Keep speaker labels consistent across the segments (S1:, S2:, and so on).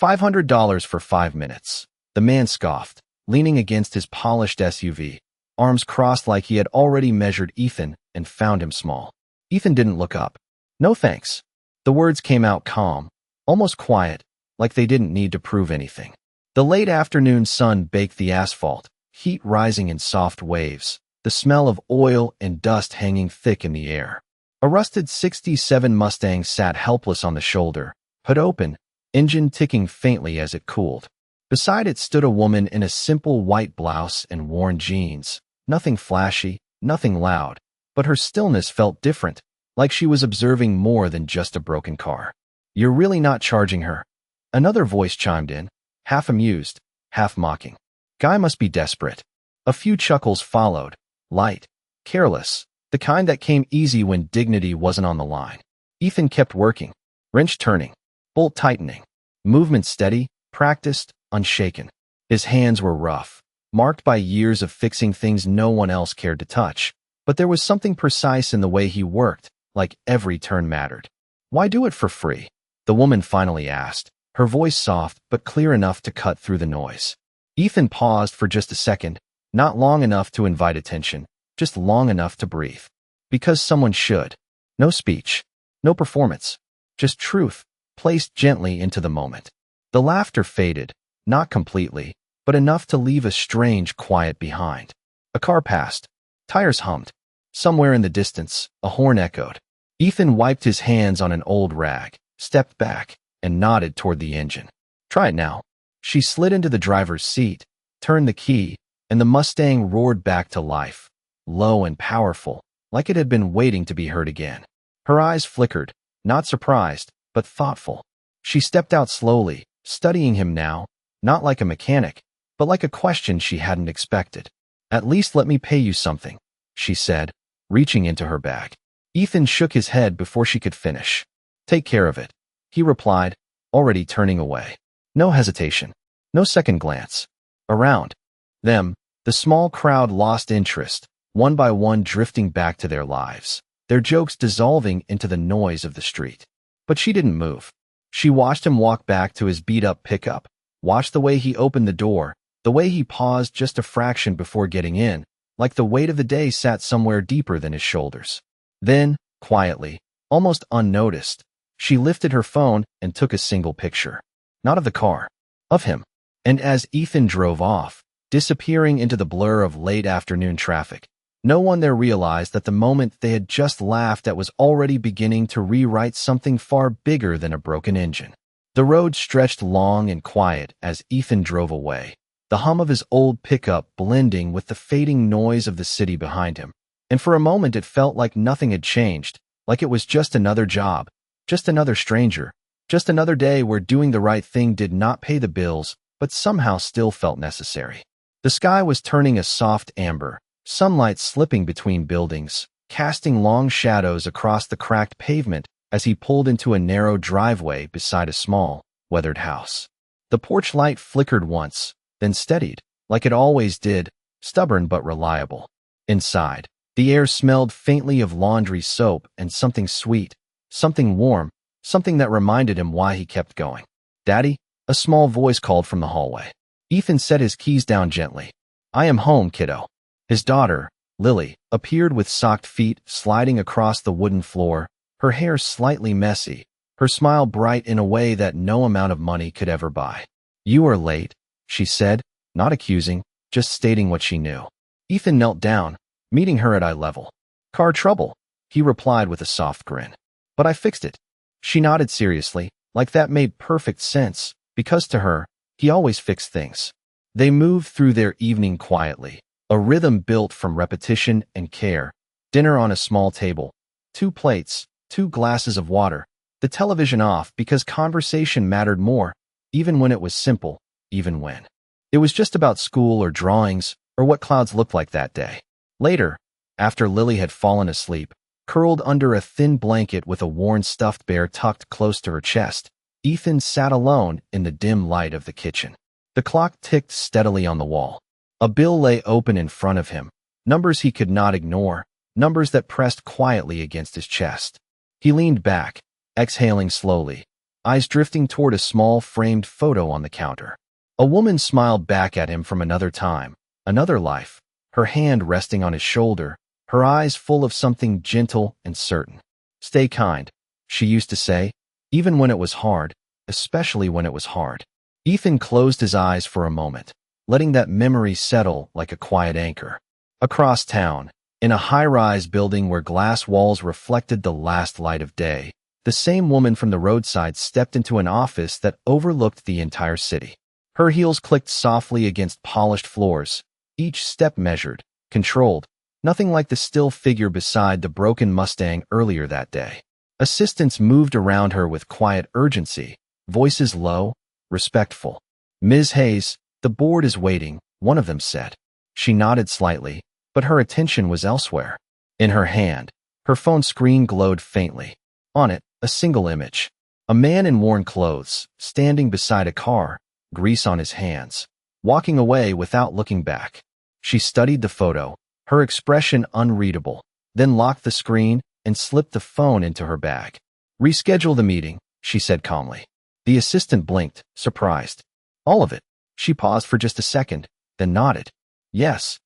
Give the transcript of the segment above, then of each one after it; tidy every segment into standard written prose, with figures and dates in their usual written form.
S1: $500 for 5 minutes. The man scoffed, leaning against his polished SUV, arms crossed like he had already measured Ethan and found him small. Ethan didn't look up. No thanks. The words came out calm, almost quiet, like they didn't need to prove anything. The late afternoon sun baked the asphalt, heat rising in soft waves, the smell of oil and dust hanging thick in the air. A rusted '67 Mustang sat helpless on the shoulder, hood open, engine ticking faintly as it cooled. Beside it stood a woman in a simple white blouse and worn jeans. Nothing flashy, nothing loud, but her stillness felt different, like she was observing more than just a broken car. "You're really not charging her?" Another voice chimed in, half amused, half mocking. "Guy must be desperate." A few chuckles followed, light, careless, the kind that came easy when dignity wasn't on the line. Ethan kept working, wrench turning, bolt tightening, movement steady, practiced, unshaken. His hands were rough, marked by years of fixing things no one else cared to touch, but there was something precise in the way he worked, like every turn mattered. "Why do it for free?" the woman finally asked, her voice soft but clear enough to cut through the noise. Ethan paused for just a second, not long enough to invite attention, just long enough to breathe. Because someone should. No speech, no performance, just truth, placed gently into the moment. The laughter faded, not completely, but enough to leave a strange quiet behind. A car passed. Tires hummed. Somewhere in the distance, a horn echoed. Ethan wiped his hands on an old rag, stepped back, and nodded toward the engine. "Try it now." She slid into the driver's seat, turned the key, and the Mustang roared back to life, low and powerful, like it had been waiting to be heard again. Her eyes flickered, not surprised, but thoughtful. She stepped out slowly, studying him now, not like a mechanic, but like a question she hadn't expected. "At least let me pay you something," she said, reaching into her bag. Ethan shook his head before she could finish. "Take care of it," he replied, already turning away. No hesitation, no second glance. Around them, the small crowd lost interest, one by one drifting back to their lives, their jokes dissolving into the noise of the street. But she didn't move. She watched him walk back to his beat-up pickup, watched the way he opened the door, the way he paused just a fraction before getting in, like the weight of the day sat somewhere deeper than his shoulders. Then, quietly, almost unnoticed, she lifted her phone and took a single picture. Not of the car, of him. And as Ethan drove off, disappearing into the blur of late afternoon traffic, no one there realized that the moment they had just laughed at was already beginning to rewrite something far bigger than a broken engine. The road stretched long and quiet as Ethan drove away, the hum of his old pickup blending with the fading noise of the city behind him. And for a moment it felt like nothing had changed, like it was just another job, just another stranger, just another day where doing the right thing did not pay the bills, but somehow still felt necessary. The sky was turning a soft amber, sunlight slipping between buildings, casting long shadows across the cracked pavement as he pulled into a narrow driveway beside a small, weathered house. The porch light flickered once, then steadied, like it always did, stubborn but reliable. Inside, the air smelled faintly of laundry soap and something sweet, something warm, something that reminded him why he kept going. "Daddy?" a small voice called from the hallway. Ethan set his keys down gently. "I am home, kiddo." His daughter, Lily, appeared with socked feet sliding across the wooden floor, her hair slightly messy, her smile bright in a way that no amount of money could ever buy. "You are late," she said, not accusing, just stating what she knew. Ethan knelt down, meeting her at eye level. "Car trouble," he replied with a soft grin. "But I fixed it." She nodded seriously, like that made perfect sense, because to her, he always fixed things. They moved through their evening quietly, a rhythm built from repetition and care. Dinner on a small table, 2 plates, 2 glasses of water, the television off because conversation mattered more, even when it was simple, even when it was just about school or drawings or what clouds looked like that day. Later, after Lily had fallen asleep, curled under a thin blanket with a worn stuffed bear tucked close to her chest, Ethan sat alone in the dim light of the kitchen. The clock ticked steadily on the wall. A bill lay open in front of him, numbers he could not ignore, numbers that pressed quietly against his chest. He leaned back, exhaling slowly. eyes drifting toward a small framed photo on the counter. A woman smiled back at him from another time, another life, her hand resting on his shoulder, her eyes full of something gentle and certain. "Stay kind," she used to say, even when it was hard, especially when it was hard. Ethan closed his eyes for a moment, letting that memory settle like a quiet anchor. Across town, in a high-rise building where glass walls reflected the last light of day, the same woman from the roadside stepped into an office that overlooked the entire city. Her heels clicked softly against polished floors, each step measured, controlled, nothing like the still figure beside the broken Mustang earlier that day. Assistants moved around her with quiet urgency, voices low, respectful. "Ms. Hayes, the board is waiting," one of them said. She nodded slightly, but her attention was elsewhere. In her hand, her phone screen glowed faintly. On it, a single image. A man in worn clothes, standing beside a car, grease on his hands, walking away without looking back. She studied the photo, her expression unreadable, then locked the screen and slipped the phone into her bag. "Reschedule the meeting," she said calmly. The assistant blinked, surprised. "All of it?" She paused for just a second, then nodded. "Yes."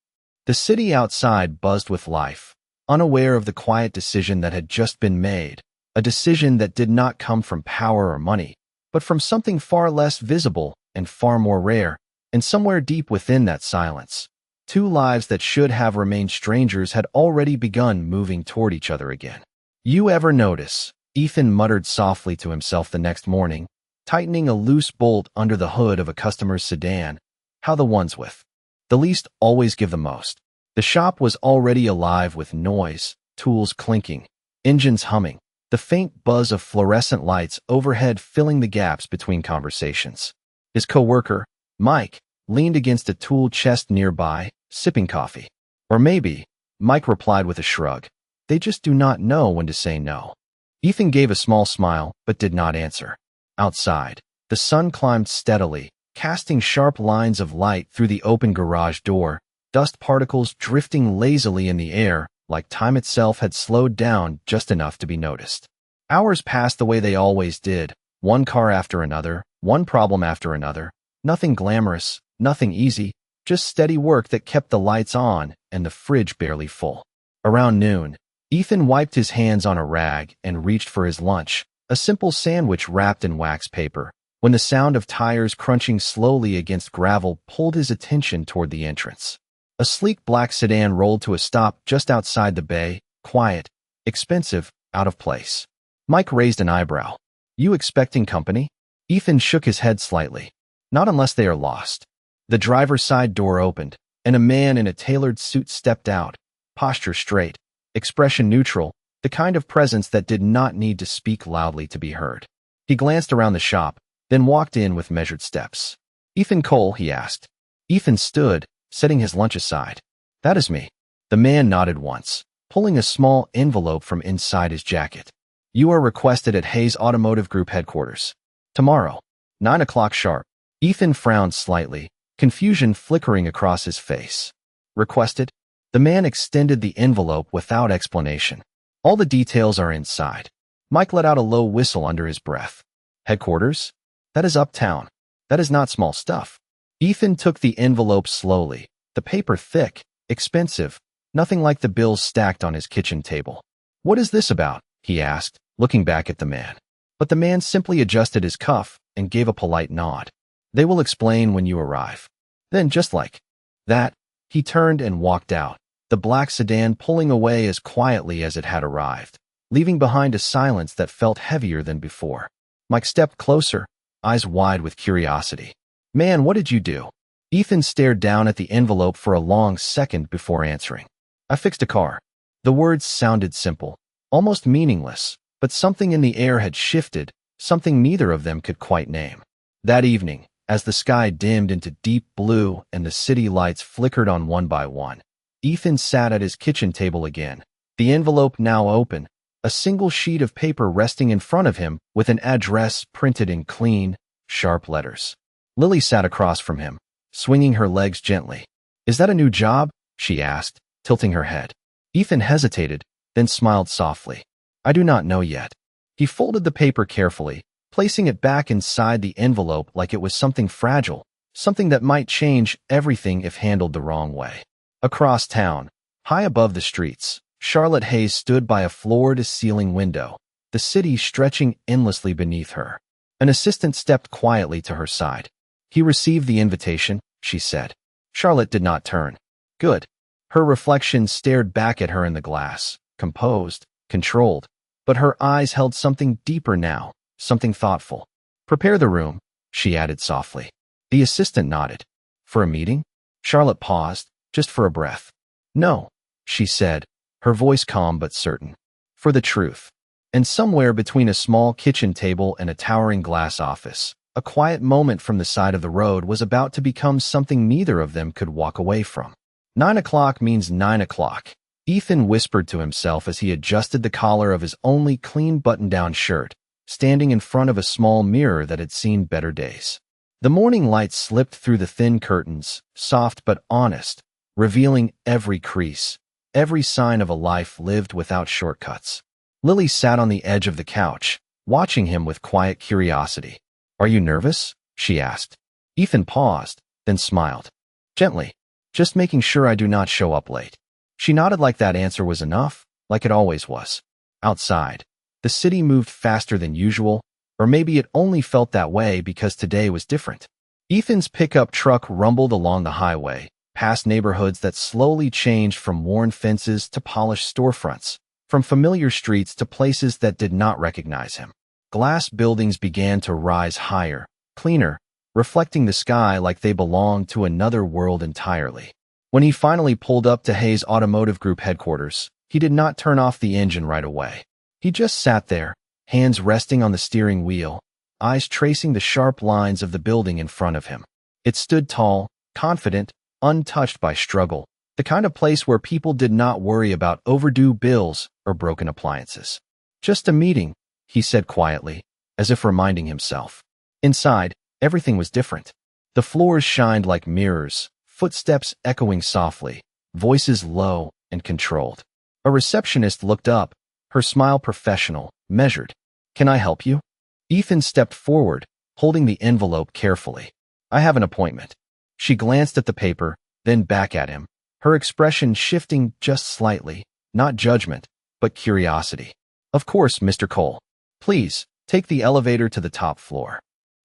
S1: The city outside buzzed with life, unaware of the quiet decision that had just been made, a decision that did not come from power or money, but from something far less visible and far more rare, and somewhere deep within that silence. Two lives that should have remained strangers had already begun moving toward each other again. "You ever notice," Ethan muttered softly to himself the next morning, tightening a loose bolt under the hood of a customer's sedan, "how the ones with the least always give the most." The shop was already alive with noise, tools clinking, engines humming, the faint buzz of fluorescent lights overhead filling the gaps between conversations. His coworker, Mike, leaned against a tool chest nearby, sipping coffee. "Or maybe," Mike replied with a shrug, "they just do not know when to say no." Ethan gave a small smile, but did not answer. Outside, the sun climbed steadily, casting sharp lines of light through the open garage door, dust particles drifting lazily in the air, like time itself had slowed down just enough to be noticed. Hours passed the way they always did, one car after another, one problem after another, nothing glamorous, nothing easy, just steady work that kept the lights on and the fridge barely full. Around noon, Ethan wiped his hands on a rag and reached for his lunch, a simple sandwich wrapped in wax paper, when the sound of tires crunching slowly against gravel pulled his attention toward the entrance. A sleek black sedan rolled to a stop just outside the bay, quiet, expensive, out of place. Mike raised an eyebrow. "You expecting company?" Ethan shook his head slightly. "Not unless they are lost." The driver's side door opened, and a man in a tailored suit stepped out, posture straight, expression neutral, the kind of presence that did not need to speak loudly to be heard. He glanced around the shop, then walked in with measured steps. "Ethan Cole?" he asked. Ethan stood, setting his lunch aside. "That is me." The man nodded once, pulling a small envelope from inside his jacket. "You are requested at Hayes Automotive Group headquarters. Tomorrow, 9 o'clock sharp." Ethan frowned slightly, confusion flickering across his face. "Requested?" The man extended the envelope without explanation. "All the details are inside." Mike let out a low whistle under his breath. "Headquarters? That is uptown. That is not small stuff." Ethan took the envelope slowly, the paper thick, expensive, nothing like the bills stacked on his kitchen table. "What is this about?" he asked, looking back at the man. But the man simply adjusted his cuff and gave a polite nod. "They will explain when you arrive." Then, just like that, he turned and walked out, the black sedan pulling away as quietly as it had arrived, leaving behind a silence that felt heavier than before. Mike stepped closer, eyes wide with curiosity. "Man, what did you do?" Ethan stared down at the envelope for a long second before answering. "I fixed a car." The words sounded simple, almost meaningless, but something in the air had shifted, something neither of them could quite name. That evening, as the sky dimmed into deep blue and the city lights flickered on one by one, Ethan sat at his kitchen table again, the envelope now open, a single sheet of paper resting in front of him with an address printed in clean, sharp letters. Lily sat across from him, swinging her legs gently. "Is that a new job?" she asked, tilting her head. Ethan hesitated, then smiled softly. "I do not know yet." He folded the paper carefully, placing it back inside the envelope like it was something fragile, something that might change everything if handled the wrong way. Across town, high above the streets, Charlotte Hayes stood by a floor-to-ceiling window, the city stretching endlessly beneath her. An assistant stepped quietly to her side. "He received the invitation," she said. Charlotte did not turn. Good. Her reflection stared back at her in the glass, composed, controlled, but her eyes held something deeper now, something thoughtful. "Prepare the room," she added softly. The assistant nodded. "For a meeting?" Charlotte paused, just for a breath. "No," she said, her voice calm but certain. "For the truth." And somewhere between a small kitchen table and a towering glass office, a quiet moment from the side of the road was about to become something neither of them could walk away from. 9 o'clock means 9 o'clock, Ethan whispered to himself as he adjusted the collar of his only clean button-down shirt, standing in front of a small mirror that had seen better days. The morning light slipped through the thin curtains, soft but honest, revealing every crease, every sign of a life lived without shortcuts. Lily sat on the edge of the couch, watching him with quiet curiosity. "Are you nervous?" she asked. Ethan paused, then smiled. Gently. "Just making sure I do not show up late." She nodded like that answer was enough, like it always was. Outside, the city moved faster than usual, or maybe it only felt that way because today was different. Ethan's pickup truck rumbled along the highway, past neighborhoods that slowly changed from worn fences to polished storefronts, from familiar streets to places that did not recognize him. Glass buildings began to rise higher, cleaner, reflecting the sky like they belonged to another world entirely. When he finally pulled up to Hayes Automotive Group headquarters, he did not turn off the engine right away. He just sat there, hands resting on the steering wheel, eyes tracing the sharp lines of the building in front of him. It stood tall, confident, untouched by struggle, the kind of place where people did not worry about overdue bills or broken appliances. "Just a meeting," he said quietly, as if reminding himself. Inside, everything was different. The floors shined like mirrors, footsteps echoing softly, voices low and controlled. A receptionist looked up, her smile professional, measured. "Can I help you?" Ethan stepped forward, holding the envelope carefully. "I have an appointment." She glanced at the paper, then back at him, her expression shifting just slightly, not judgment, but curiosity. "Of course, Mr. Cole. Please, take the elevator to the top floor."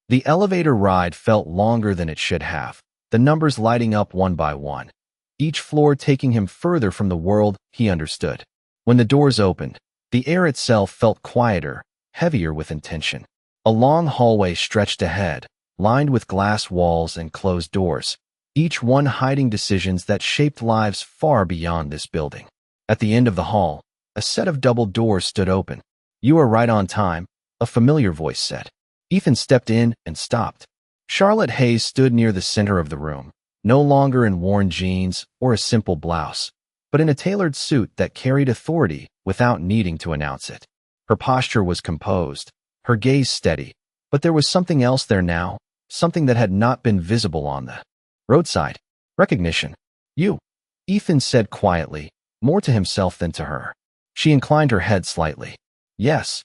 S1: The elevator ride felt longer than it should have, the numbers lighting up one by one, each floor taking him further from the world he understood. When the doors opened, the air itself felt quieter, heavier with intention. A long hallway stretched ahead, lined with glass walls and closed doors, each one hiding decisions that shaped lives far beyond this building. At the end of the hall, a set of double doors stood open. "You are right on time," a familiar voice said. Ethan stepped in and stopped. Charlotte Hayes stood near the center of the room, no longer in worn jeans or a simple blouse, but in a tailored suit that carried authority without needing to announce it. Her posture was composed, her gaze steady, but there was something else there now, something that had not been visible on the roadside. "Recognition. You," Ethan said quietly, more to himself than to her. She inclined her head slightly. "Yes."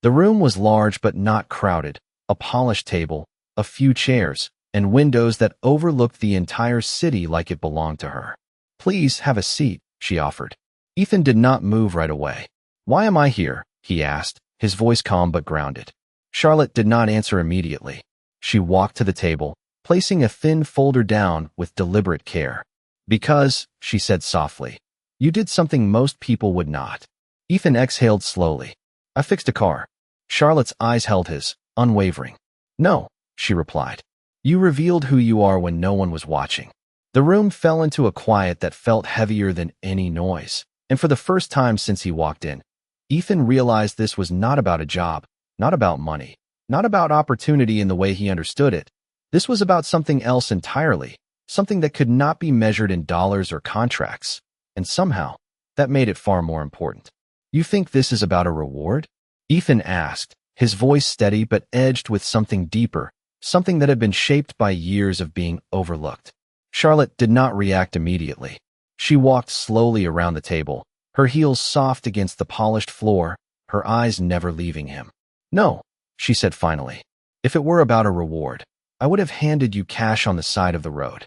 S1: The room was large but not crowded, a polished table, a few chairs, and windows that overlooked the entire city like it belonged to her. "Please have a seat," she offered. Ethan did not move right away. "Why am I here?" he asked, his voice calm but grounded. Charlotte did not answer immediately. She walked to the table, placing a thin folder down with deliberate care. "Because," she said softly, "you did something most people would not." Ethan exhaled slowly. "I fixed a car." Charlotte's eyes held his, unwavering. "No," she replied. "You revealed who you are when no one was watching." The room fell into a quiet that felt heavier than any noise, and for the first time since he walked in, Ethan realized this was not about a job, not about money, not about opportunity in the way he understood it. This was about something else entirely, something that could not be measured in dollars or contracts, and somehow, that made it far more important. "You think this is about a reward?" Ethan asked, his voice steady but edged with something deeper, something that had been shaped by years of being overlooked. Charlotte did not react immediately. She walked slowly around the table, her heels soft against the polished floor, her eyes never leaving him. "No," she said finally. If it were about a reward, I would have handed you cash on the side of the road.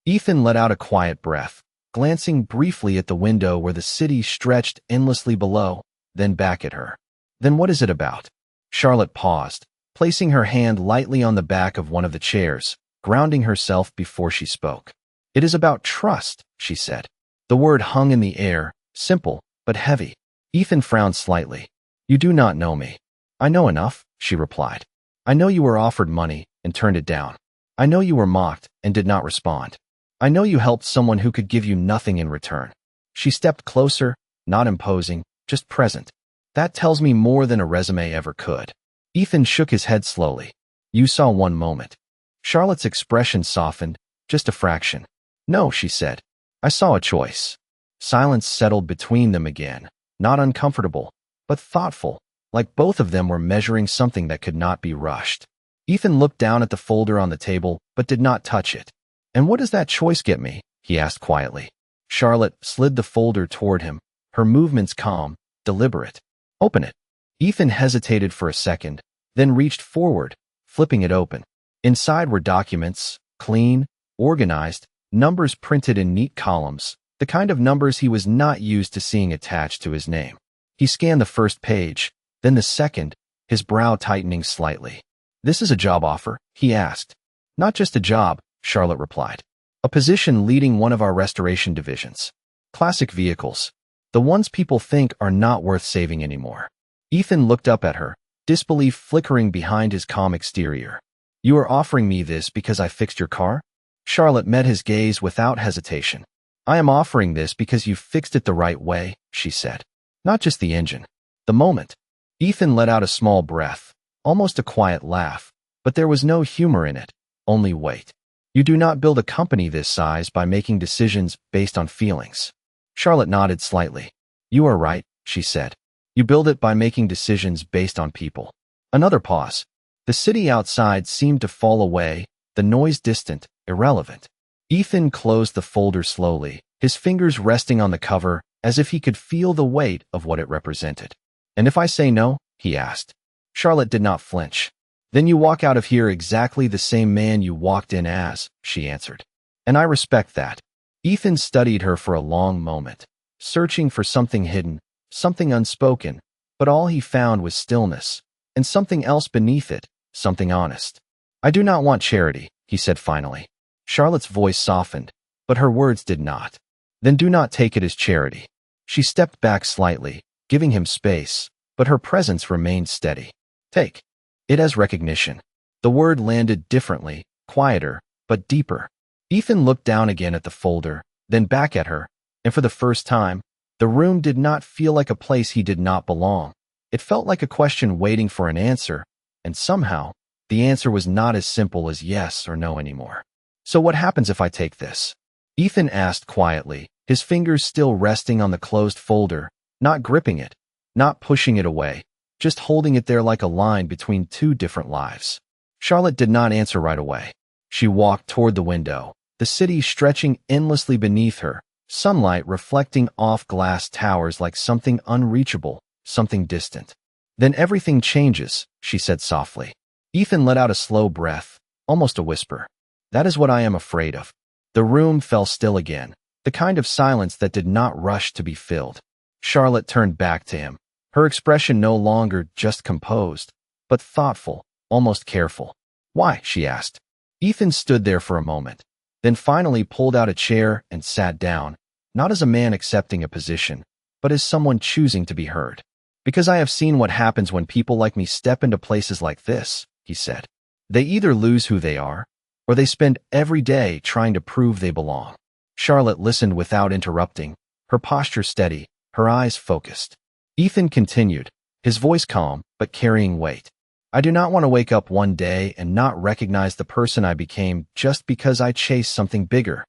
S1: Ethan let out a quiet breath, glancing briefly at the window where the city stretched endlessly below, then back at her. Then what is it about? Charlotte paused, placing her hand lightly on the back of one of the chairs, grounding herself before she spoke. It is about trust, she said. The word hung in the air, simple but heavy. Ethan frowned slightly. You do not know me. I know enough, she replied. I know you were offered money and turned it down. I know you were mocked and did not respond. I know you helped someone who could give you nothing in return. She stepped closer, not imposing, just present. That tells me more than a resume ever could. Ethan shook his head slowly. You saw one moment. Charlotte's expression softened, just a fraction. No, she said. I saw a choice. Silence settled between them again, not uncomfortable, but thoughtful, like both of them were measuring something that could not be rushed. Ethan looked down at the folder on the table, but did not touch it. And what does that choice get me? He asked quietly. Charlotte slid the folder toward him, her movements calm, deliberate. Open it. Ethan hesitated for a second, then reached forward, flipping it open. Inside were documents, clean, organized, numbers printed in neat columns, the kind of numbers he was not used to seeing attached to his name. He scanned the first page, then the second, his brow tightening slightly. This is a job offer, he asked. Not just a job, Charlotte replied. A position leading one of our restoration divisions. Classic vehicles. The ones people think are not worth saving anymore. Ethan looked up at her, disbelief flickering behind his calm exterior. You are offering me this because I fixed your car? Charlotte met his gaze without hesitation. I am offering this because you fixed it the right way, she said. Not just the engine. The moment. Ethan let out a small breath, almost a quiet laugh, but there was no humor in it, only weight. You do not build a company this size by making decisions based on feelings. Charlotte nodded slightly. You are right, she said. You build it by making decisions based on people. Another pause. The city outside seemed to fall away, the noise distant, irrelevant. Ethan closed the folder slowly, his fingers resting on the cover as if he could feel the weight of what it represented. And if I say no? He asked. Charlotte did not flinch. Then you walk out of here exactly the same man you walked in as, she answered. And I respect that. Ethan studied her for a long moment, searching for something hidden, something unspoken, but all he found was stillness, and something else beneath it, something honest. I do not want charity, he said finally. Charlotte's voice softened, but her words did not. Then do not take it as charity. She stepped back slightly, giving him space, but her presence remained steady. Take it as recognition. The word landed differently, quieter, but deeper. Ethan looked down again at the folder, then back at her, and for the first time, the room did not feel like a place he did not belong. It felt like a question waiting for an answer, and somehow, the answer was not as simple as yes or no anymore. So what happens if I take this? Ethan asked quietly, his fingers still resting on the closed folder, not gripping it, not pushing it away, just holding it there like a line between two different lives. Charlotte did not answer right away. She walked toward the window, the city stretching endlessly beneath her, sunlight reflecting off glass towers like something unreachable, something distant. Then everything changes, she said softly. Ethan let out a slow breath, almost a whisper. That is what I am afraid of. The room fell still again, the kind of silence that did not rush to be filled. Charlotte turned back to him, her expression no longer just composed, but thoughtful, almost careful. Why? She asked. Ethan stood there for a moment, then finally pulled out a chair and sat down, not as a man accepting a position, but as someone choosing to be heard. Because I have seen what happens when people like me step into places like this, he said. They either lose who they are, or they spend every day trying to prove they belong. Charlotte listened without interrupting, her posture steady, her eyes focused. Ethan continued, his voice calm, but carrying weight. I do not want to wake up one day and not recognize the person I became just because I chased something bigger.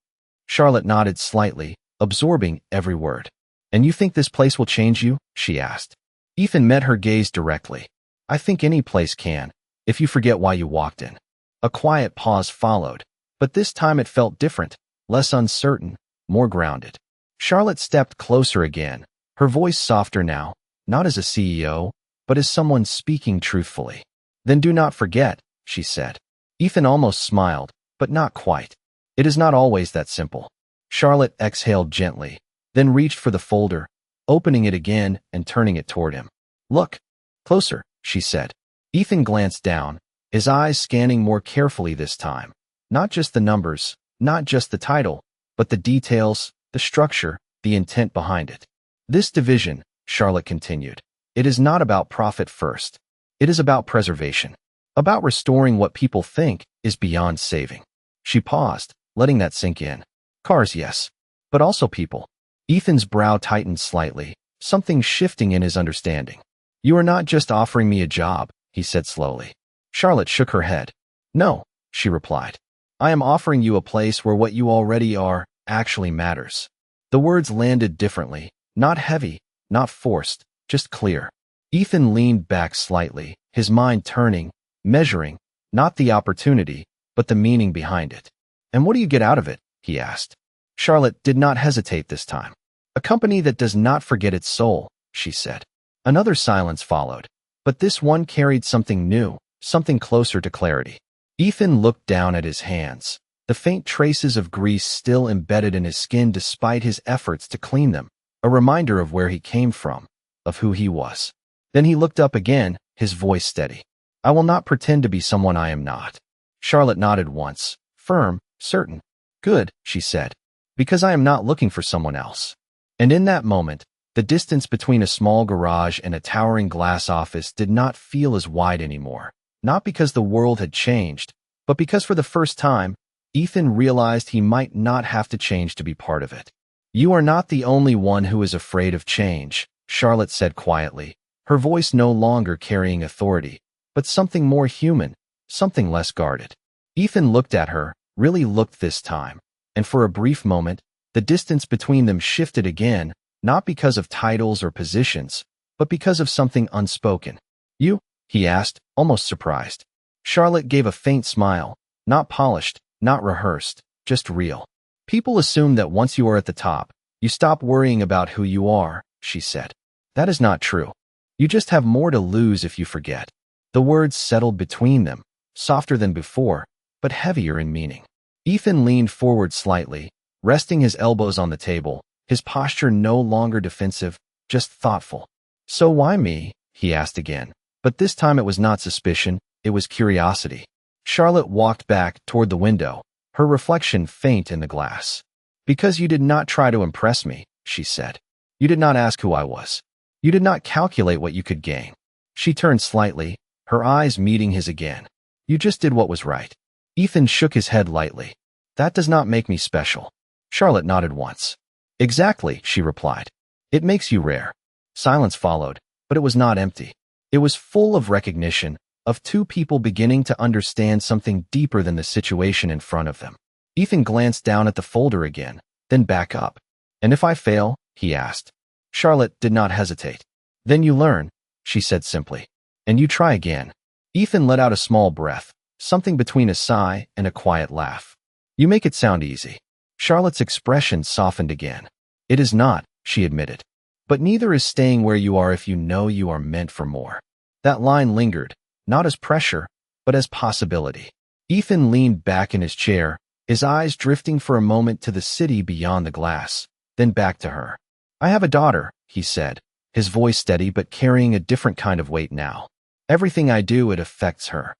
S1: Charlotte nodded slightly, absorbing every word. And you think this place will change you? She asked. Ethan met her gaze directly. I think any place can, if you forget why you walked in. A quiet pause followed, but this time it felt different, less uncertain, more grounded. Charlotte stepped closer again, her voice softer now, not as a CEO, but as someone speaking truthfully. Then do not forget, she said. Ethan almost smiled, but not quite. It is not always that simple. Charlotte exhaled gently, then reached for the folder, opening it again and turning it toward him. Look. Closer, she said. Ethan glanced down, his eyes scanning more carefully this time. Not just the numbers, not just the title, but the details, the structure, the intent behind it. This division, Charlotte continued, it is not about profit first. It is about preservation. About restoring what people think is beyond saving. She paused, letting that sink in. Cars, yes. But also people. Ethan's brow tightened slightly, something shifting in his understanding. You are not just offering me a job, he said slowly. Charlotte shook her head. No, she replied. I am offering you a place where what you already are actually matters. The words landed differently, not heavy, not forced, just clear. Ethan leaned back slightly, his mind turning, measuring, not the opportunity, but the meaning behind it. And what do you get out of it? He asked. Charlotte did not hesitate this time. A company that does not forget its soul, she said. Another silence followed, but this one carried something new, something closer to clarity. Ethan looked down at his hands, the faint traces of grease still embedded in his skin despite his efforts to clean them, a reminder of where he came from, of who he was. Then he looked up again, his voice steady. I will not pretend to be someone I am not. Charlotte nodded once, firm, certain. Good, she said, because I am not looking for someone else. And in that moment, the distance between a small garage and a towering glass office did not feel as wide anymore, not because the world had changed, but because for the first time, Ethan realized he might not have to change to be part of it. You are not the only one who is afraid of change, Charlotte said quietly, her voice no longer carrying authority, but something more human, something less guarded. Ethan looked at her, really looked this time, and for a brief moment, the distance between them shifted again, not because of titles or positions, but because of something unspoken. You? He asked, almost surprised. Charlotte gave a faint smile, not polished, not rehearsed, just real. People assume that once you are at the top, you stop worrying about who you are, she said. That is not true. You just have more to lose if you forget. The words settled between them, softer than before, but heavier in meaning. Ethan leaned forward slightly, resting his elbows on the table, his posture no longer defensive, just thoughtful. So why me? He asked again. But this time it was not suspicion, it was curiosity. Charlotte walked back toward the window, her reflection faint in the glass. Because you did not try to impress me, she said. You did not ask who I was. You did not calculate what you could gain. She turned slightly, her eyes meeting his again. You just did what was right. Ethan shook his head lightly. That does not make me special. Charlotte nodded once. Exactly, she replied. It makes you rare. Silence followed, but it was not empty. It was full of recognition, of two people beginning to understand something deeper than the situation in front of them. Ethan glanced down at the folder again, then back up. And if I fail? He asked. Charlotte did not hesitate. Then you learn, she said simply. And you try again. Ethan let out a small breath, something between a sigh and a quiet laugh. You make it sound easy. Charlotte's expression softened again. It is not, she admitted. But neither is staying where you are if you know you are meant for more. That line lingered, not as pressure, but as possibility. Ethan leaned back in his chair, his eyes drifting for a moment to the city beyond the glass, then back to her. I have a daughter, he said, his voice steady but carrying a different kind of weight now. Everything I do, it affects her.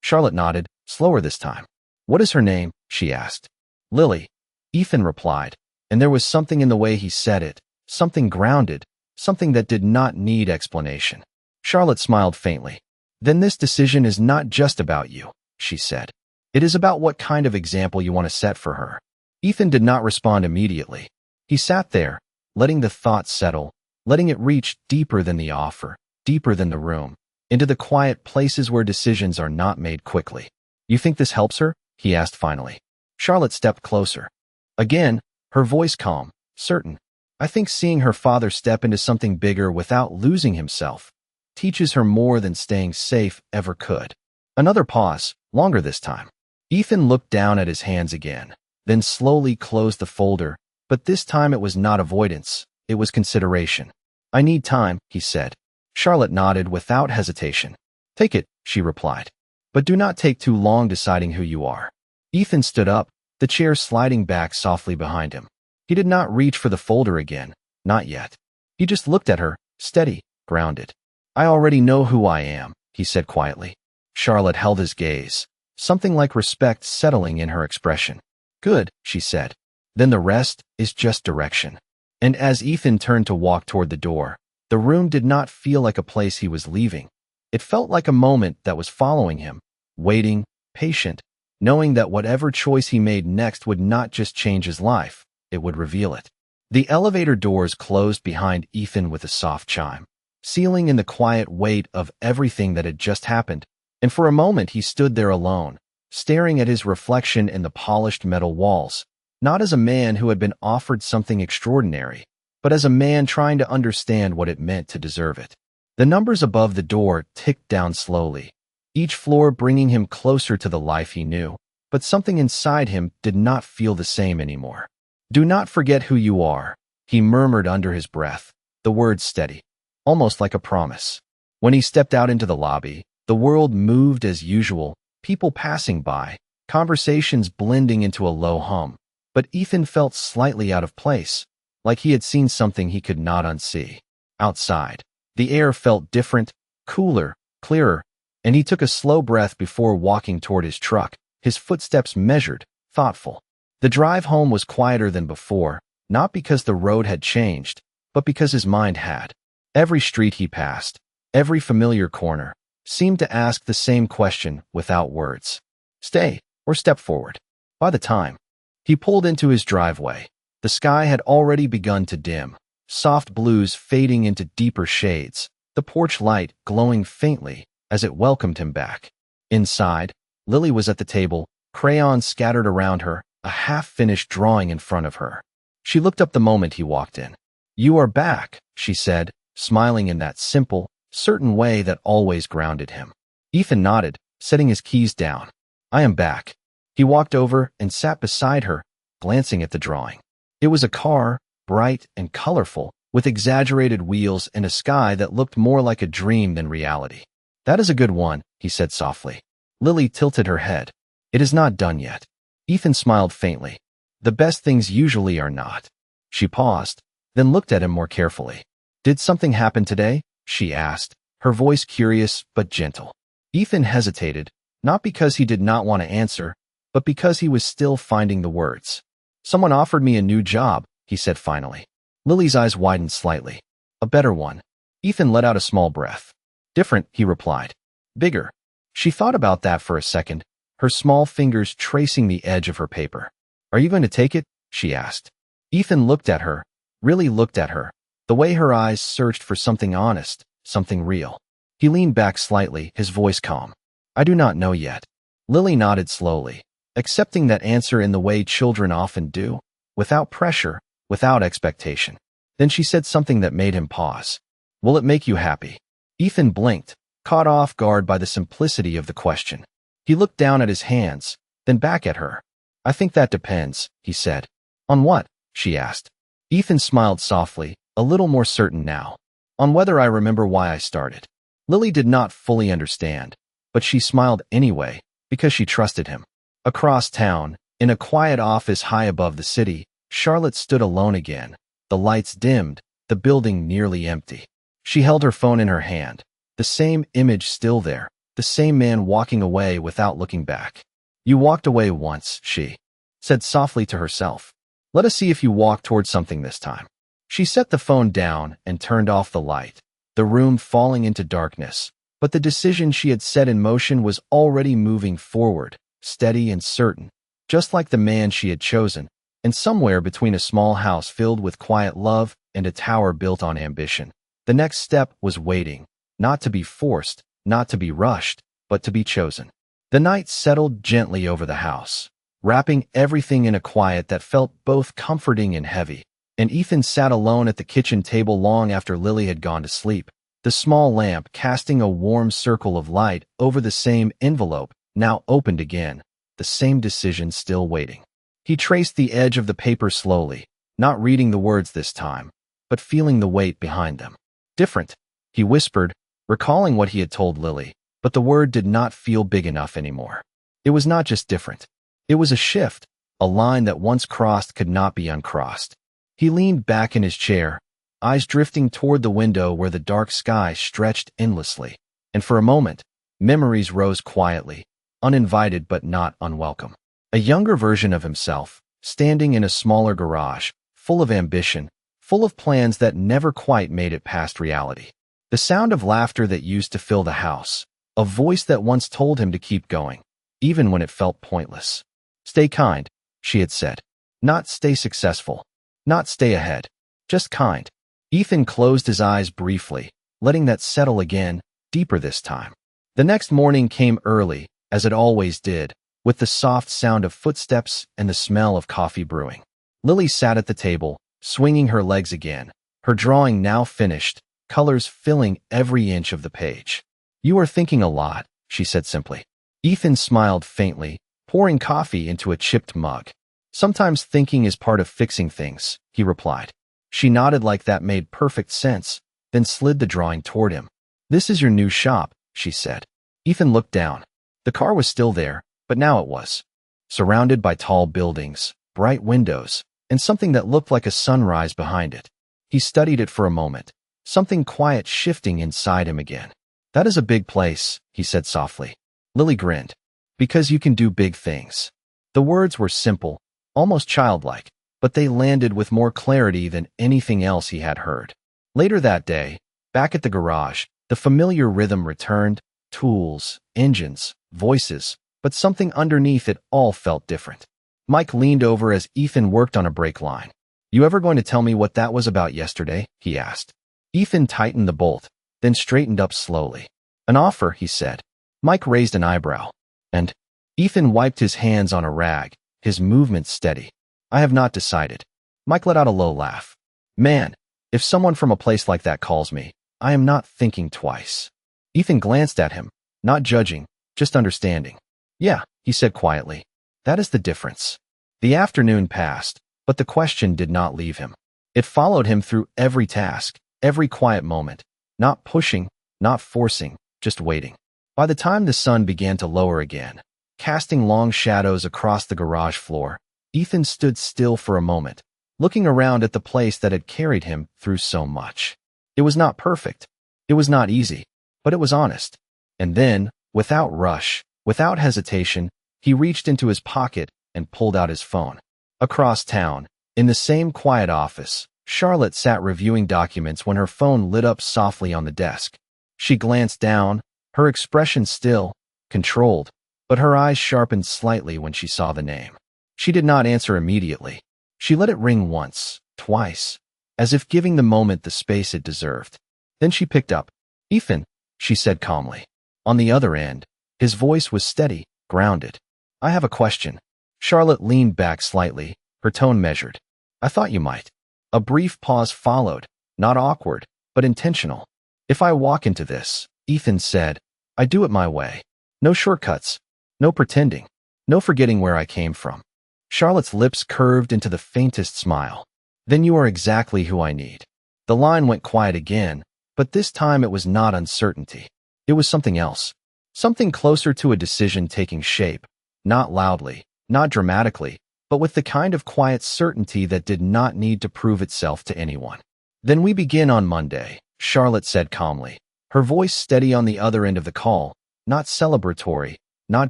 S1: Charlotte nodded, slower this time. What is her name? She asked. Lily. Ethan replied, and there was something in the way he said it, something grounded, something that did not need explanation. Charlotte smiled faintly. Then this decision is not just about you, she said. It is about what kind of example you want to set for her. Ethan did not respond immediately. He sat there, letting the thought settle, letting it reach deeper than the offer, deeper than the room, into the quiet places where decisions are not made quickly. You think this helps her? He asked finally. Charlotte stepped closer. Again, her voice calm, certain. I think seeing her father step into something bigger without losing himself teaches her more than staying safe ever could. Another pause, longer this time. Ethan looked down at his hands again, then slowly closed the folder, but this time it was not avoidance, it was consideration. I need time, he said. Charlotte nodded without hesitation. Take it, she replied. But do not take too long deciding who you are. Ethan stood up, the chair sliding back softly behind him. He did not reach for the folder again, not yet. He just looked at her, steady, grounded. I already know who I am, he said quietly. Charlotte held his gaze, something like respect settling in her expression. Good, she said. Then the rest is just direction. And as Ethan turned to walk toward the door, the room did not feel like a place he was leaving. It felt like a moment that was following him, waiting, patient, knowing that whatever choice he made next would not just change his life, it would reveal it. The elevator doors closed behind Ethan with a soft chime, sealing in the quiet weight of everything that had just happened, and for a moment he stood there alone, staring at his reflection in the polished metal walls, not as a man who had been offered something extraordinary, but as a man trying to understand what it meant to deserve it. The numbers above the door ticked down slowly, each floor bringing him closer to the life he knew, but something inside him did not feel the same anymore. Do not forget who you are, he murmured under his breath, the words steady, almost like a promise. When he stepped out into the lobby, the world moved as usual, people passing by, conversations blending into a low hum, but Ethan felt slightly out of place, like he had seen something he could not unsee. Outside, the air felt different, cooler, clearer, and he took a slow breath before walking toward his truck, his footsteps measured, thoughtful. The drive home was quieter than before, not because the road had changed, but because his mind had. Every street he passed, every familiar corner, seemed to ask the same question without words. Stay or step forward. By the time he pulled into his driveway, the sky had already begun to dim, soft blues fading into deeper shades, the porch light glowing faintly as it welcomed him back. Inside, Lily was at the table, crayons scattered around her, a half-finished drawing in front of her. She looked up the moment he walked in. You are back, she said, smiling in that simple, certain way that always grounded him. Ethan nodded, setting his keys down. I am back. He walked over and sat beside her, glancing at the drawing. It was a car, bright and colorful, with exaggerated wheels and a sky that looked more like a dream than reality. That is a good one, he said softly. Lily tilted her head. It is not done yet. Ethan smiled faintly. The best things usually are not. She paused, then looked at him more carefully. Did something happen today? She asked, her voice curious but gentle. Ethan hesitated, not because he did not want to answer, but because he was still finding the words. Someone offered me a new job, he said finally. Lily's eyes widened slightly. A better one. Ethan let out a small breath. Different, he replied. Bigger. She thought about that for a second, her small fingers tracing the edge of her paper. Are you going to take it? She asked. Ethan looked at her, really looked at her, the way her eyes searched for something honest, something real. He leaned back slightly, his voice calm. I do not know yet. Lily nodded slowly, accepting that answer in the way children often do, without pressure, without expectation. Then she said something that made him pause. Will it make you happy? Ethan blinked, caught off guard by the simplicity of the question. He looked down at his hands, then back at her. I think that depends, he said. On what? She asked. Ethan smiled softly, a little more certain now. On whether I remember why I started. Lily did not fully understand, but she smiled anyway, because she trusted him. Across town, in a quiet office high above the city, Charlotte stood alone again, the lights dimmed, the building nearly empty. She held her phone in her hand, the same image still there, the same man walking away without looking back. You walked away once, she said softly to herself. Let us see if you walk towards something this time. She set the phone down and turned off the light, the room falling into darkness, but the decision she had set in motion was already moving forward, steady and certain, just like the man she had chosen, and somewhere between a small house filled with quiet love and a tower built on ambition. The next step was waiting, not to be forced, not to be rushed, but to be chosen. The night settled gently over the house, wrapping everything in a quiet that felt both comforting and heavy, and Ethan sat alone at the kitchen table long after Lily had gone to sleep, the small lamp casting a warm circle of light over the same envelope, now opened again, the same decision still waiting. He traced the edge of the paper slowly, not reading the words this time, but feeling the weight behind them. Different, he whispered, recalling what he had told Lily. but the word did not feel big enough anymore. It was not just different. It was a shift, a line that once crossed could not be uncrossed. He leaned back in his chair, eyes drifting toward the window where the dark sky stretched endlessly. And for a moment, memories rose quietly, uninvited but not unwelcome. A younger version of himself, standing in a smaller garage, full of ambition, full of plans that never quite made it past reality. The sound of laughter that used to fill the house, a voice that once told him to keep going, even when it felt pointless. Stay kind, she had said. Not stay successful. Not stay ahead. Just kind. Ethan closed his eyes briefly, letting that settle again, deeper this time. The next morning came early, as it always did, with the soft sound of footsteps and the smell of coffee brewing. Lily sat at the table, swinging her legs again, her drawing now finished, colors filling every inch of the page. You are thinking a lot, she said simply. Ethan smiled faintly, pouring coffee into a chipped mug. Sometimes thinking is part of fixing things, he replied. She nodded like that made perfect sense, then slid the drawing toward him. This is your new shop, she said. Ethan looked down. The car was still there, but now it was. Surrounded by tall buildings, bright windows, and something that looked like a sunrise behind it. He studied it for a moment, something quiet shifting inside him again. That is a big place, he said softly. Lily grinned. Because you can do big things. The words were simple, almost childlike, but they landed with more clarity than anything else he had heard. Later that day, back at the garage, the familiar rhythm returned, tools, engines, voices, but something underneath it all felt different. Mike leaned over as Ethan worked on a brake line. You ever going to tell me what that was about yesterday? He asked. Ethan tightened the bolt, then straightened up slowly. An offer, he said. Mike raised an eyebrow. And? Ethan wiped his hands on a rag, his movements steady. I have not decided. Mike let out a low laugh. Man, if someone from a place like that calls me, I am not thinking twice. Ethan glanced at him, not judging, just understanding. Yeah, he said quietly. That is the difference. The afternoon passed, but the question did not leave him. It followed him through every task, every quiet moment, not pushing, not forcing, just waiting. By the time the sun began to lower again, casting long shadows across the garage floor, Ethan stood still for a moment, looking around at the place that had carried him through so much. It was not perfect. It was not easy, but it was honest. And then, without rush, without hesitation, he reached into his pocket and pulled out his phone. Across town, in the same quiet office, Charlotte sat reviewing documents when her phone lit up softly on the desk. She glanced down, her expression still, controlled, but her eyes sharpened slightly when she saw the name. She did not answer immediately. She let it ring once, twice, as if giving the moment the space it deserved. Then she picked up. Ethan, she said calmly. On the other end, his voice was steady, grounded. I have a question. Charlotte leaned back slightly, her tone measured. I thought you might. A brief pause followed, not awkward, but intentional. If I walk into this, Ethan said, I do it my way. No shortcuts, no pretending, no forgetting where I came from. Charlotte's lips curved into the faintest smile. Then you are exactly who I need. The line went quiet again, but this time it was not uncertainty. It was something else. Something closer to a decision taking shape, not loudly, not dramatically, but with the kind of quiet certainty that did not need to prove itself to anyone. Then we begin on Monday, Charlotte said calmly, her voice steady on the other end of the call, not celebratory, not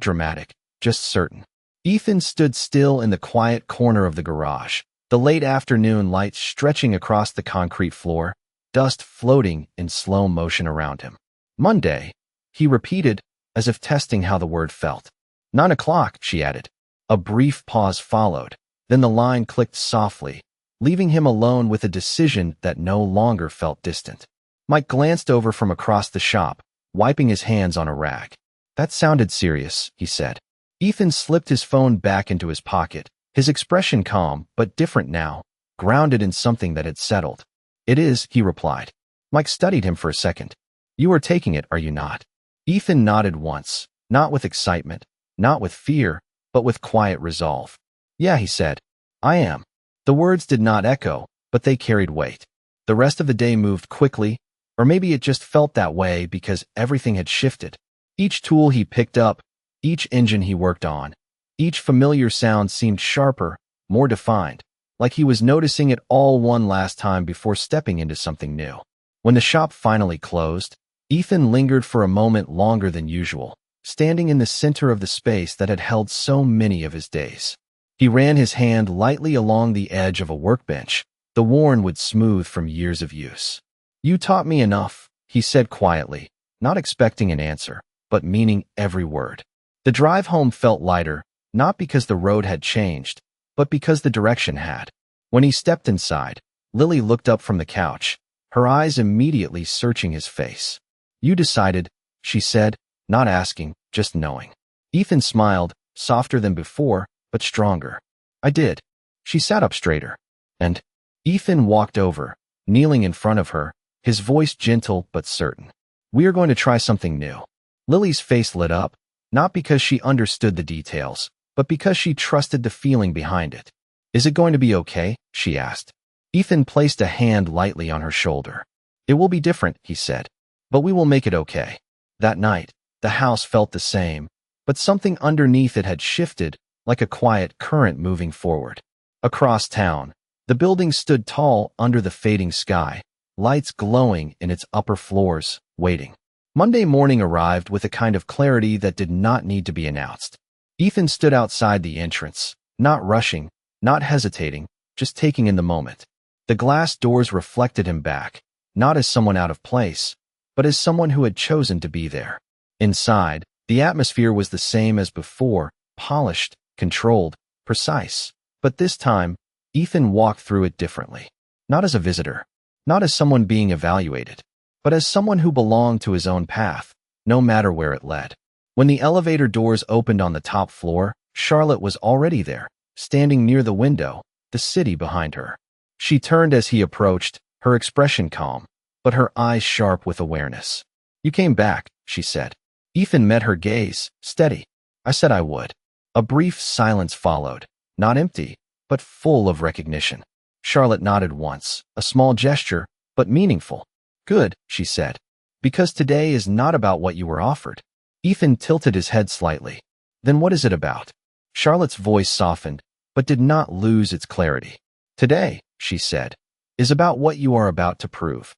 S1: dramatic, just certain. Ethan stood still in the quiet corner of the garage, the late afternoon light stretching across the concrete floor, dust floating in slow motion around him. Monday, he repeated, as if testing how the word felt. 9 o'clock, she added. A brief pause followed, then the line clicked softly, leaving him alone with a decision that no longer felt distant. Mike glanced over from across the shop, wiping his hands on a rag. That sounded serious, he said. Ethan slipped his phone back into his pocket, his expression calm but different now, grounded in something that had settled. It is, he replied. Mike studied him for a second. You are taking it, are you not? Ethan nodded once, not with excitement, not with fear, but with quiet resolve. Yeah, he said. I am. The words did not echo, but they carried weight. The rest of the day moved quickly, or maybe it just felt that way because everything had shifted. Each tool he picked up, each engine he worked on, each familiar sound seemed sharper, more defined, like he was noticing it all one last time before stepping into something new. When the shop finally closed, Ethan lingered for a moment longer than usual, standing in the center of the space that had held so many of his days. He ran his hand lightly along the edge of a workbench, the worn wood smooth from years of use. "You taught me enough," he said quietly, not expecting an answer, but meaning every word. The drive home felt lighter, not because the road had changed, but because the direction had. When he stepped inside, Lily looked up from the couch, her eyes immediately searching his face. "You decided," she said, not asking, just knowing. Ethan smiled, softer than before, but stronger. "I did." She sat up straighter. "And?" Ethan walked over, kneeling in front of her, his voice gentle but certain. "We are going to try something new." Lily's face lit up, not because she understood the details, but because she trusted the feeling behind it. "Is it going to be okay?" she asked. Ethan placed a hand lightly on her shoulder. "It will be different," he said, "but we will make it okay." That night, the house felt the same, but something underneath it had shifted, like a quiet current moving forward. Across town, the building stood tall under the fading sky, lights glowing in its upper floors, waiting. Monday morning arrived with a kind of clarity that did not need to be announced. Ethan stood outside the entrance, not rushing, not hesitating, just taking in the moment. The glass doors reflected him back, not as someone out of place, but as someone who had chosen to be there. Inside, the atmosphere was the same as before, polished, controlled, precise. But this time, Ethan walked through it differently. Not as a visitor, not as someone being evaluated, but as someone who belonged to his own path, no matter where it led. When the elevator doors opened on the top floor, Charlotte was already there, standing near the window, the city behind her. She turned as he approached, her expression calm, but her eyes sharp with awareness. "You came back," she said. Ethan met her gaze, steady. "I said I would." A brief silence followed, not empty, but full of recognition. Charlotte nodded once, a small gesture, but meaningful. "Good," she said, "because today is not about what you were offered." Ethan tilted his head slightly. "Then what is it about?" Charlotte's voice softened, but did not lose its clarity. "Today," she said, "is about what you are about to prove."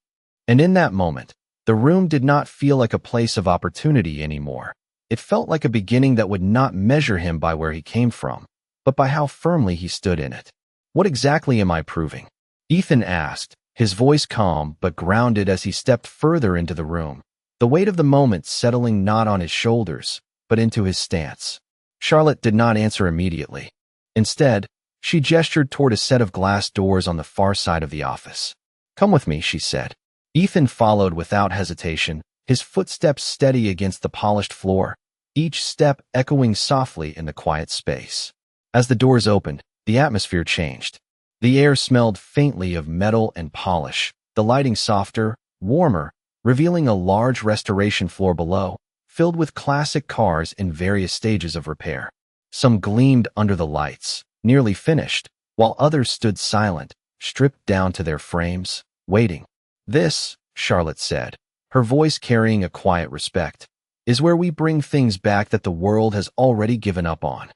S1: And in that moment, the room did not feel like a place of opportunity anymore. It felt like a beginning that would not measure him by where he came from, but by how firmly he stood in it. "What exactly am I proving?" Ethan asked, his voice calm but grounded as he stepped further into the room, the weight of the moment settling not on his shoulders, but into his stance. Charlotte did not answer immediately. Instead, she gestured toward a set of glass doors on the far side of the office. "Come with me," she said. Ethan followed without hesitation, his footsteps steady against the polished floor, each step echoing softly in the quiet space. As the doors opened, the atmosphere changed. The air smelled faintly of metal and polish, the lighting softer, warmer, revealing a large restoration floor below, filled with classic cars in various stages of repair. Some gleamed under the lights, nearly finished, while others stood silent, stripped down to their frames, waiting. "This," Charlotte said, her voice carrying a quiet respect, "is where we bring things back that the world has already given up on."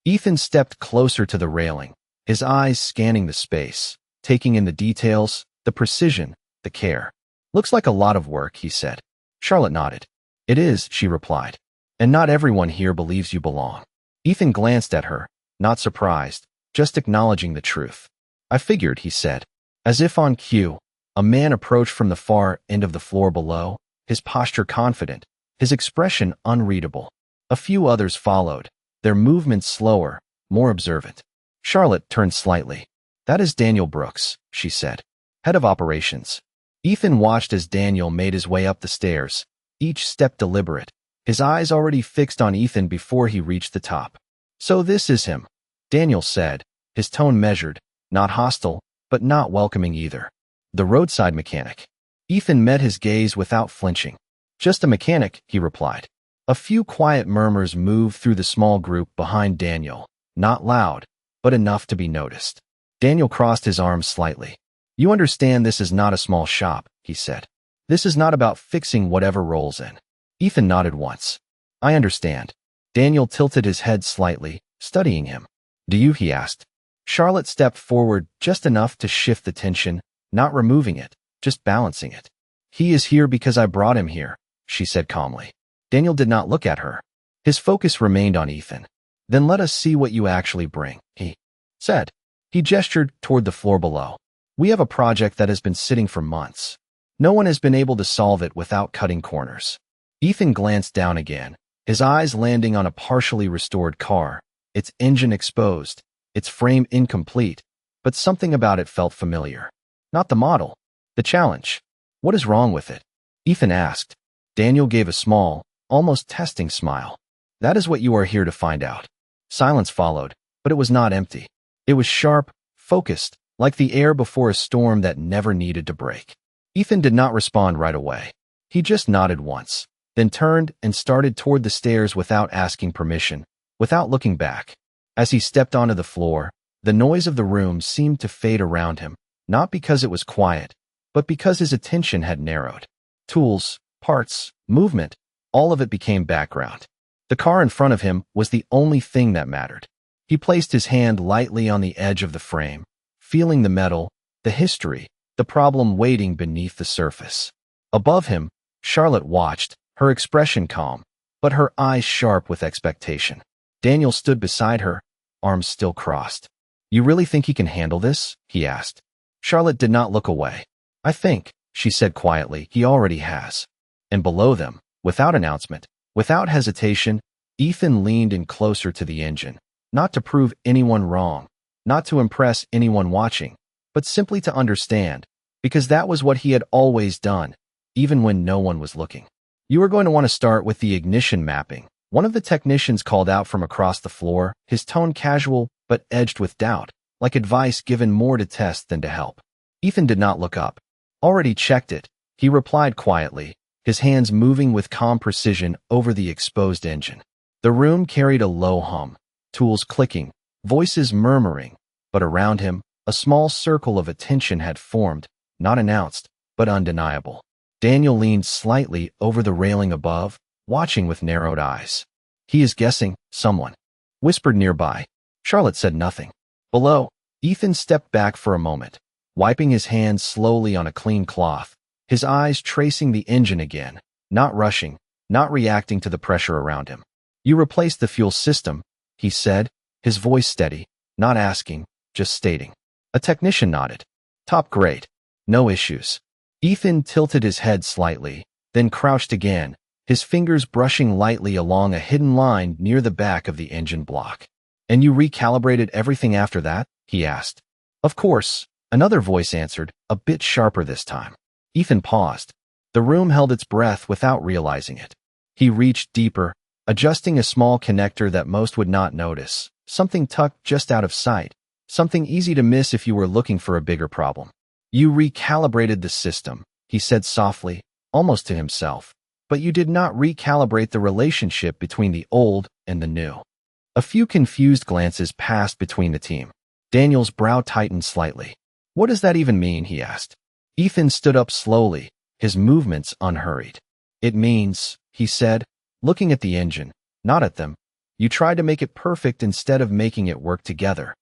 S1: Ethan stepped closer to the railing, his eyes scanning the space, taking in the details, the precision, the care. "Looks like a lot of work," he said. Charlotte nodded. "It is," she replied. "And not everyone here believes you belong." Ethan glanced at her, not surprised, just acknowledging the truth. "I figured," he said. As if on cue, a man approached from the far end of the floor below, his posture confident, his expression unreadable. A few others followed, their movements slower, more observant. Charlotte turned slightly. "That is Daniel Brooks," she said, "head of operations." Ethan watched as Daniel made his way up the stairs, each step deliberate, his eyes already fixed on Ethan before he reached the top. "So this is him," Daniel said, his tone measured, not hostile, but not welcoming either. "The roadside mechanic." Ethan met his gaze without flinching. "Just a mechanic," he replied. A few quiet murmurs moved through the small group behind Daniel, not loud, but enough to be noticed. Daniel crossed his arms slightly. "You understand this is not a small shop," he said. "This is not about fixing whatever rolls in." Ethan nodded once. I understand. Daniel tilted his head slightly, studying him. Do you? He asked. Charlotte stepped forward just enough to shift the tension, not removing it, just balancing it. He is here because I brought him here, she said calmly. Daniel did not look at her. His focus remained on Ethan. Then let us see what you actually bring, he said. He gestured toward the floor below. We have a project that has been sitting for months. No one has been able to solve it without cutting corners. Ethan glanced down again, his eyes landing on a partially restored car, its engine exposed, its frame incomplete, but something about it felt familiar. Not the model, the challenge. What is wrong with it? Ethan asked. Daniel gave a small, almost testing smile. That is what you are here to find out. Silence followed, but it was not empty. It was sharp, focused, like the air before a storm that never needed to break. Ethan did not respond right away. He just nodded once, then turned and started toward the stairs without asking permission, without looking back. As he stepped onto the floor, the noise of the room seemed to fade around him, not because it was quiet, but because his attention had narrowed. Tools, parts, movement, all of it became background. The car in front of him was the only thing that mattered. He placed his hand lightly on the edge of the frame, feeling the metal, the history, the problem waiting beneath the surface. Above him, Charlotte watched, her expression calm, but her eyes sharp with expectation. Daniel stood beside her, arms still crossed. You really think he can handle this? He asked. Charlotte did not look away. I think, she said quietly, he already has. And below them, without announcement, without hesitation, Ethan leaned in closer to the engine, not to prove anyone wrong, not to impress anyone watching, but simply to understand, because that was what he had always done, even when no one was looking. You are going to want to start with the ignition mapping. One of the technicians called out from across the floor, his tone casual but edged with doubt, like advice given more to test than to help. Ethan did not look up. Already checked it, he replied quietly, his hands moving with calm precision over the exposed engine. The room carried a low hum, tools clicking, voices murmuring, but around him, a small circle of attention had formed, not announced, but undeniable. Daniel leaned slightly over the railing above, watching with narrowed eyes. He is guessing, someone whispered nearby. Charlotte said nothing. Below, Ethan stepped back for a moment, wiping his hands slowly on a clean cloth, his eyes tracing the engine again, not rushing, not reacting to the pressure around him. You replaced the fuel system, he said, his voice steady, not asking, just stating. A technician nodded. Top grade. No issues. Ethan tilted his head slightly, then crouched again, his fingers brushing lightly along a hidden line near the back of the engine block. And you recalibrated everything after that? He asked. Of course, another voice answered, a bit sharper this time. Ethan paused. The room held its breath without realizing it. He reached deeper, adjusting a small connector that most would not notice, something tucked just out of sight, something easy to miss if you were looking for a bigger problem. You recalibrated the system, he said softly, almost to himself, but you did not recalibrate the relationship between the old and the new. A few confused glances passed between the team. Daniel's brow tightened slightly. What does that even mean? He asked. Ethan stood up slowly, his movements unhurried. It means, he said, looking at the engine, not at them, you tried to make it perfect instead of making it work together.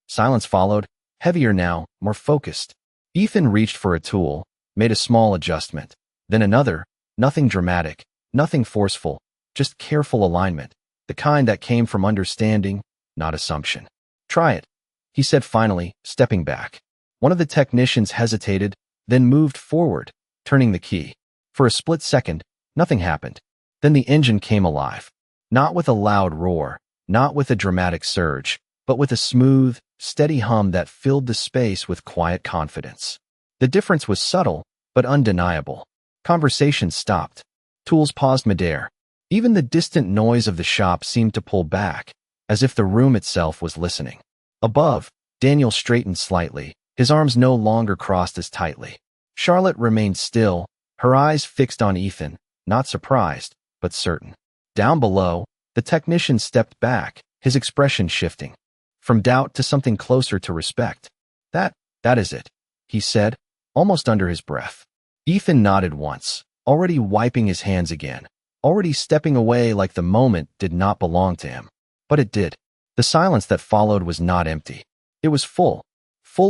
S1: Silence followed, heavier now, more focused. Ethan reached for a tool, made a small adjustment, then another, nothing dramatic, nothing forceful, just careful alignment, the kind that came from understanding, not assumption. Try it, he said finally, stepping back. One of the technicians hesitated, then moved forward, turning the key. For a split second, nothing happened. Then the engine came alive. Not with a loud roar, not with a dramatic surge, but with a smooth, steady hum that filled the space with quiet confidence. The difference was subtle, but undeniable. Conversation stopped. Tools paused midair. Even the distant noise of the shop seemed to pull back, as if the room itself was listening. Above, Daniel straightened slightly, his arms no longer crossed as tightly. Charlotte remained still, her eyes fixed on Ethan, not surprised, but certain. Down below, the technician stepped back, his expression shifting. From doubt to something closer to respect. That is it, he said, almost under his breath. Ethan nodded once, already wiping his hands again, already stepping away like the moment did not belong to him. But it did. The silence that followed was not empty. It was full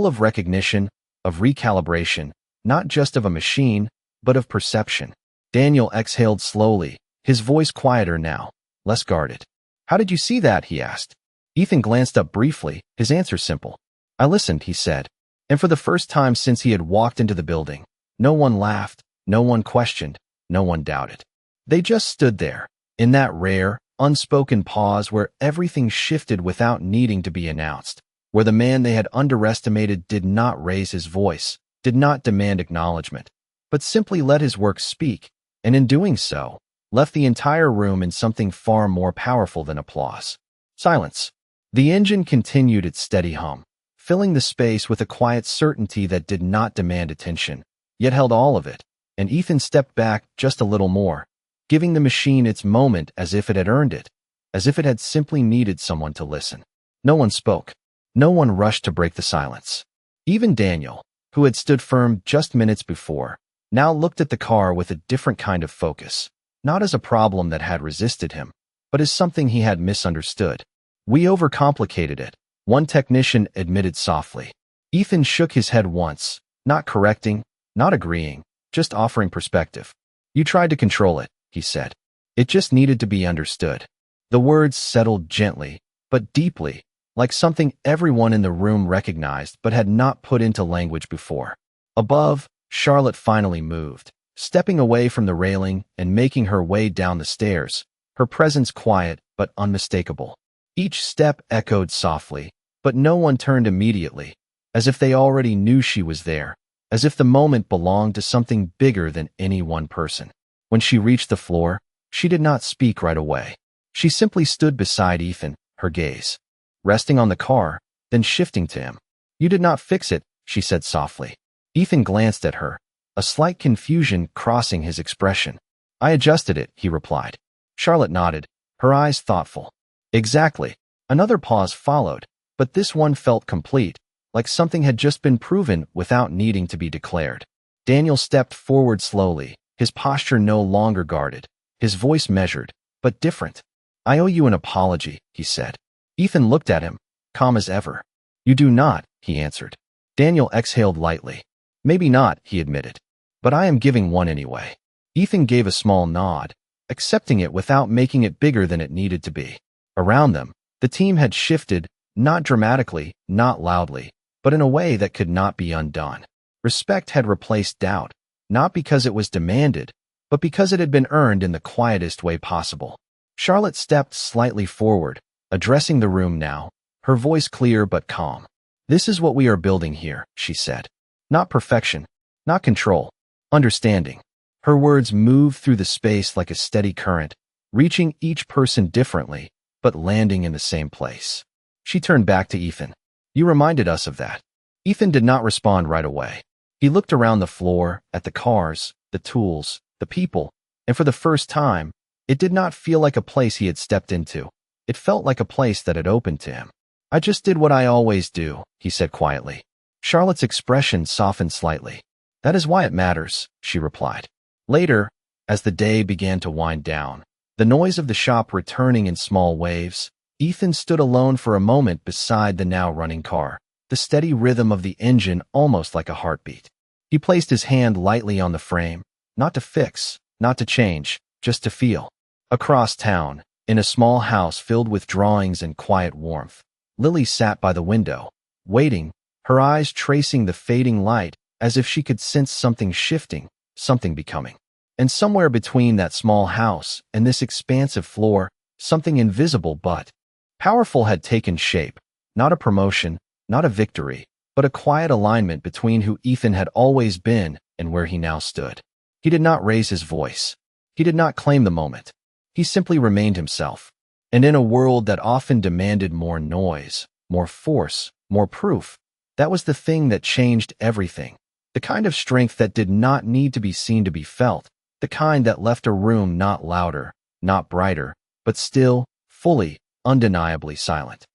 S1: of recognition, of recalibration, not just of a machine, but of perception. Daniel exhaled slowly, his voice quieter now, less guarded. "How did you see that?" he asked. Ethan glanced up briefly, his answer simple. "I listened," he said. And for the first time since he had walked into the building, no one laughed, no one questioned, no one doubted. They just stood there, in that rare, unspoken pause where everything shifted without needing to be announced, where the man they had underestimated did not raise his voice, did not demand acknowledgement, but simply let his work speak, and in doing so, left the entire room in something far more powerful than applause. Silence. The engine continued its steady hum, filling the space with a quiet certainty that did not demand attention, yet held all of it, and Ethan stepped back just a little more, giving the machine its moment as if it had earned it, as if it had simply needed someone to listen. No one spoke. No one rushed to break the silence. Even Daniel, who had stood firm just minutes before, now looked at the car with a different kind of focus, not as a problem that had resisted him, but as something he had misunderstood. "We overcomplicated it," one technician admitted softly. Ethan shook his head once, not correcting, not agreeing, just offering perspective. "You tried to control it," he said. "It just needed to be understood." The words settled gently, but deeply, like something everyone in the room recognized but had not put into language before. Above, Charlotte finally moved, stepping away from the railing and making her way down the stairs, her presence quiet but unmistakable. Each step echoed softly, but no one turned immediately, as if they already knew she was there, as if the moment belonged to something bigger than any one person. When she reached the floor, she did not speak right away. She simply stood beside Ethan, her gaze resting on the car, then shifting to him. "You did not fix it," she said softly. Ethan glanced at her, a slight confusion crossing his expression. "I adjusted it," he replied. Charlotte nodded, her eyes thoughtful. "Exactly." Another pause followed, but this one felt complete, like something had just been proven without needing to be declared. Daniel stepped forward slowly, his posture no longer guarded, his voice measured, but different. "I owe you an apology," he said. Ethan looked at him, calm as ever. "You do not," he answered. Daniel exhaled lightly. "Maybe not," he admitted. "But I am giving one anyway." Ethan gave a small nod, accepting it without making it bigger than it needed to be. Around them, the team had shifted, not dramatically, not loudly, but in a way that could not be undone. Respect had replaced doubt, not because it was demanded, but because it had been earned in the quietest way possible. Charlotte stepped slightly forward, addressing the room now, her voice clear but calm. "This is what we are building here," she said. "Not perfection, not control, understanding." Her words moved through the space like a steady current, reaching each person differently, but landing in the same place. She turned back to Ethan. "You reminded us of that." Ethan did not respond right away. He looked around the floor, at the cars, the tools, the people, and for the first time, it did not feel like a place he had stepped into. It felt like a place that had opened to him. "I just did what I always do," he said quietly. Charlotte's expression softened slightly. "That is why it matters," she replied. Later, as the day began to wind down, the noise of the shop returning in small waves, Ethan stood alone for a moment beside the now running car, the steady rhythm of the engine almost like a heartbeat. He placed his hand lightly on the frame, not to fix, not to change, just to feel. Across town, in a small house filled with drawings and quiet warmth, Lily sat by the window, waiting, her eyes tracing the fading light as if she could sense something shifting, something becoming. And somewhere between that small house and this expansive floor, something invisible but powerful had taken shape, not a promotion, not a victory, but a quiet alignment between who Ethan had always been and where he now stood. He did not raise his voice. He did not claim the moment. He simply remained himself. And in a world that often demanded more noise, more force, more proof, that was the thing that changed everything. The kind of strength that did not need to be seen to be felt, the kind that left a room not louder, not brighter, but still, fully, undeniably silent.